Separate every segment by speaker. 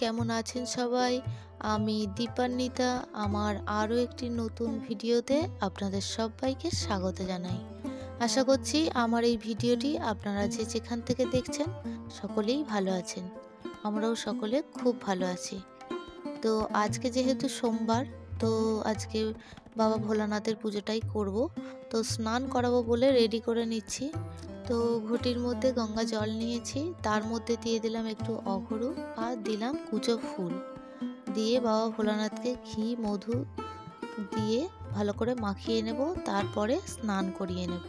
Speaker 1: কেমন আছেন সবাই? আমি দীপান্বিতা আমার আরও একটি নতুন ভিডিওতে আপনাদের সবাইকে স্বাগত জানাই। আশা করছি আমার এই ভিডিওটি আপনারা যে যেখান থেকে দেখছেন সকলেই ভালো আছেন। আমরাও সকলে খুব ভালো আছি। তো আজকে যেহেতু সোমবার, তো আজকে বাবা ভোলানাথের পুজোটাই করব। তো স্নান করাবো বলে রেডি করে নিচ্ছি। তো ঘটির মধ্যে গঙ্গা জল নিয়েছি, তার মধ্যে দিয়ে দিলাম একটু অঘরু আর দিলাম কুচো ফুল দিয়ে বাবা ভোলানাথকে ঘি মধু দিয়ে ভালো করে মাখিয়ে নেব, তারপরে স্নান করিয়ে নেব।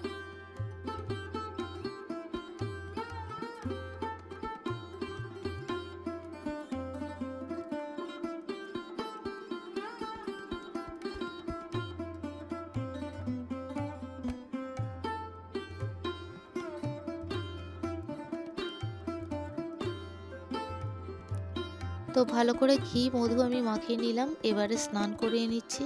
Speaker 1: তো ভালো করে ঘি মধু আমি মাখিয়ে নিলাম, এবারে স্নান করিয়ে নিচ্ছি।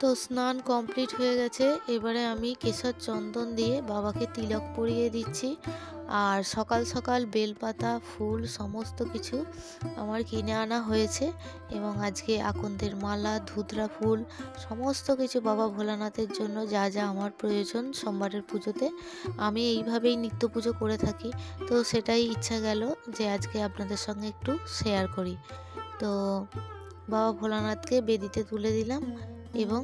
Speaker 1: তো স্নান কমপ্লিট হয়ে গেছে, এবারে আমি কেশর চন্দন দিয়ে বাবাকে তিলক পরিয়ে দিচ্ছি। আর সকাল সকাল বেলপাতা ফুল সমস্ত কিছু আমার কিনে আনা হয়েছে, এবং আজকে আকন্দের মালা ধুতরা ফুল সমস্ত কিছু বাবা ভোলানাথের জন্য যা যা আমার প্রয়োজন সোমবারের পুজোতে আমি এইভাবেই নিত্য পুজো করে থাকি। তো সেটাই ইচ্ছা গেল যে আজকে আপনাদের সঙ্গে একটু শেয়ার করি। তো বাবা ভোলানাথকে বেদিতে তুলে দিলাম এবং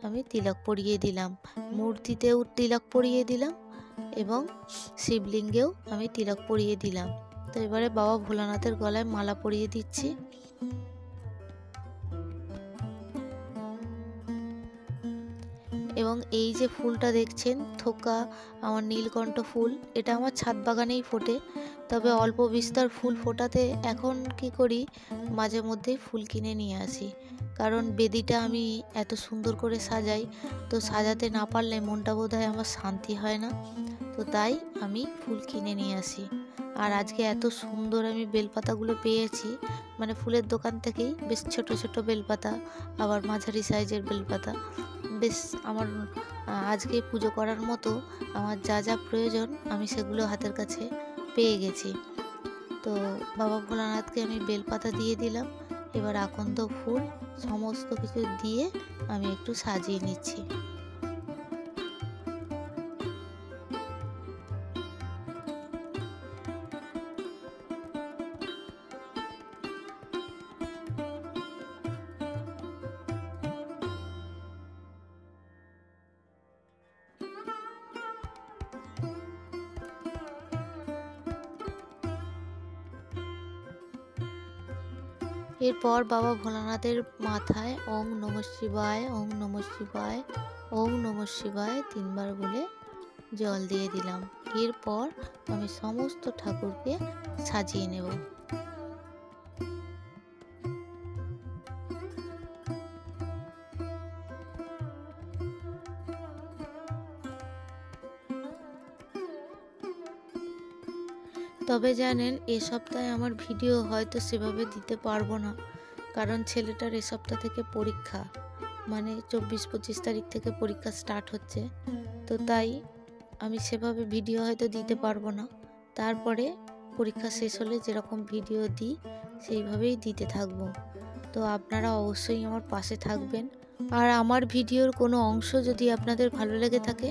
Speaker 1: আমি তিলক পরিয়ে দিলাম, মূর্তিতেও তিলক পরিয়ে দিলাম এবং শিবলিঙ্গেও আমি তিলক পরিয়ে দিলাম। তো এবারে বাবা ভোলানাথের গলায় মালা পরিয়ে দিচ্ছি। এবং এই যে ফুলটা দেখছেন থোকা, আমার নীলকণ্ঠ ফুল, এটা আমার ছাদ বাগানেই ফোটে। তবে অল্প বিস্তর ফুল ফোটাতে এখন কি করি, মাঝে মধ্যেই ফুল কিনে নিয়ে আসি, কারণ বেদিটা আমি এত সুন্দর করে সাজাই, তো সাজাতে না পারলে মনটা বোধহয় আমার শান্তি হয় না। তো তাই আমি ফুল কিনে নিয়ে আসি। আর আজকে এত সুন্দর আমি বেলপাতাগুলো পেয়েছি, মানে ফুলের দোকান থেকেই বেশ ছোট ছোট বেলপাতা, আবার মাঝারি সাইজের বেলপাতা, বেশ আমার আজকে পুজো করার মতো আমার যা যা প্রয়োজন আমি সেগুলো হাতের কাছে পেয়ে গেছি। তো বাবা ভোলানাথকে আমি বেলপাতা দিয়ে দিলাম, এবার আকন্দ ফুল সমস্ত কিছু দিয়ে আমি একটু সাজিয়ে নিচ্ছি। এরপর বাবা ভোলানাথের মাথায় ওং নমঃ শিবায় ওং নমঃ শিবায় ওং নমঃ শিবায় 3 বার বলে জল দিয়ে দিলাম। এরপর আমি সমস্ত ঠাকুরকে সাজিয়ে নেব। তবে জানেন, এ সপ্তাহে আমার ভিডিও হয়তো সেভাবে দিতে পারবো না, কারণ ছেলেটার এ সপ্তাহ থেকে পরীক্ষা, মানে 24-25 তারিখ থেকে পরীক্ষা স্টার্ট হচ্ছে। তো তাই আমি সেভাবে ভিডিও হয়তো দিতে পারবো না। তারপরে পরীক্ষা শেষ হলে যেরকম ভিডিও দিই সেইভাবেই দিতে থাকবো। তো আপনারা অবশ্যই আমার পাশে থাকবেন। আর আমার ভিডিওর কোনো অংশ যদি আপনাদের ভালো লেগে থাকে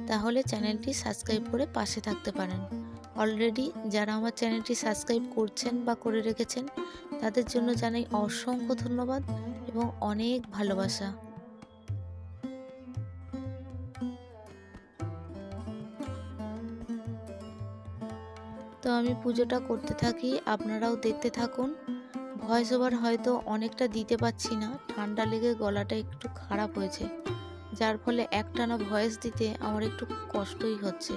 Speaker 1: তাহলে চ্যানেলটি সাবস্ক্রাইব করে পাশে থাকতে পারেন। অলরেডি যারা আমার চ্যানেলটি সাবস্ক্রাইব করছেন বা করে রেখেছেন তাদের জন্য জানাই অসংখ্য ধন্যবাদ এবং অনেক ভালোবাসা। তো আমি পুজোটা করতে থাকি, আপনারাও দেখতে থাকুন। ভয়েস ওভার হয়তো অনেকটা দিতে পারছি না, ঠান্ডা লেগে গলাটা একটু খারাপ হয়েছে, যার ফলে একটানা ভয়েস দিতে আমার একটু কষ্টই হচ্ছে।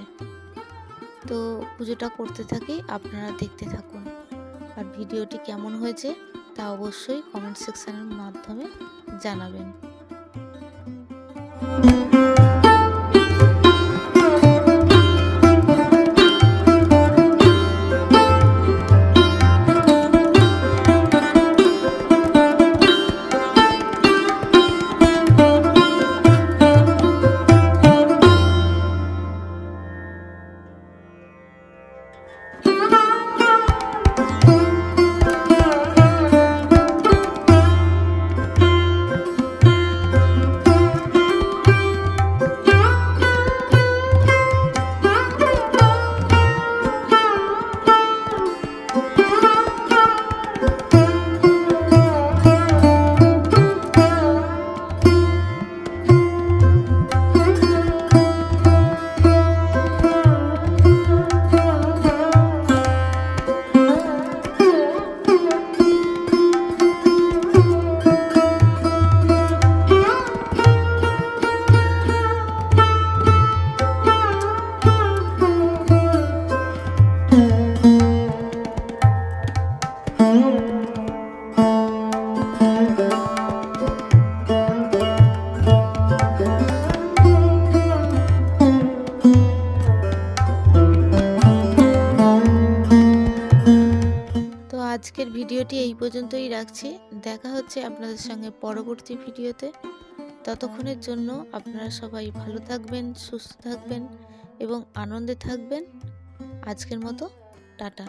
Speaker 1: তো পুজোটা করতে থাকি, আপনারা দেখতে থাকুন। আর ভিডিওটি কেমন হয়েছে তা অবশ্যই কমেন্ট সেকশনের মাধ্যমে জানাবেন। আজকের ভিডিওটি এই পর্যন্তই রাখছি। দেখা হচ্ছে আপনাদের সঙ্গে পরবর্তী ভিডিওতে। ততক্ষণের জন্য আপনারা সবাই ভালো থাকবেন, সুস্থ থাকবেন এবং আনন্দে থাকবেন। আজকের মতো টাটা।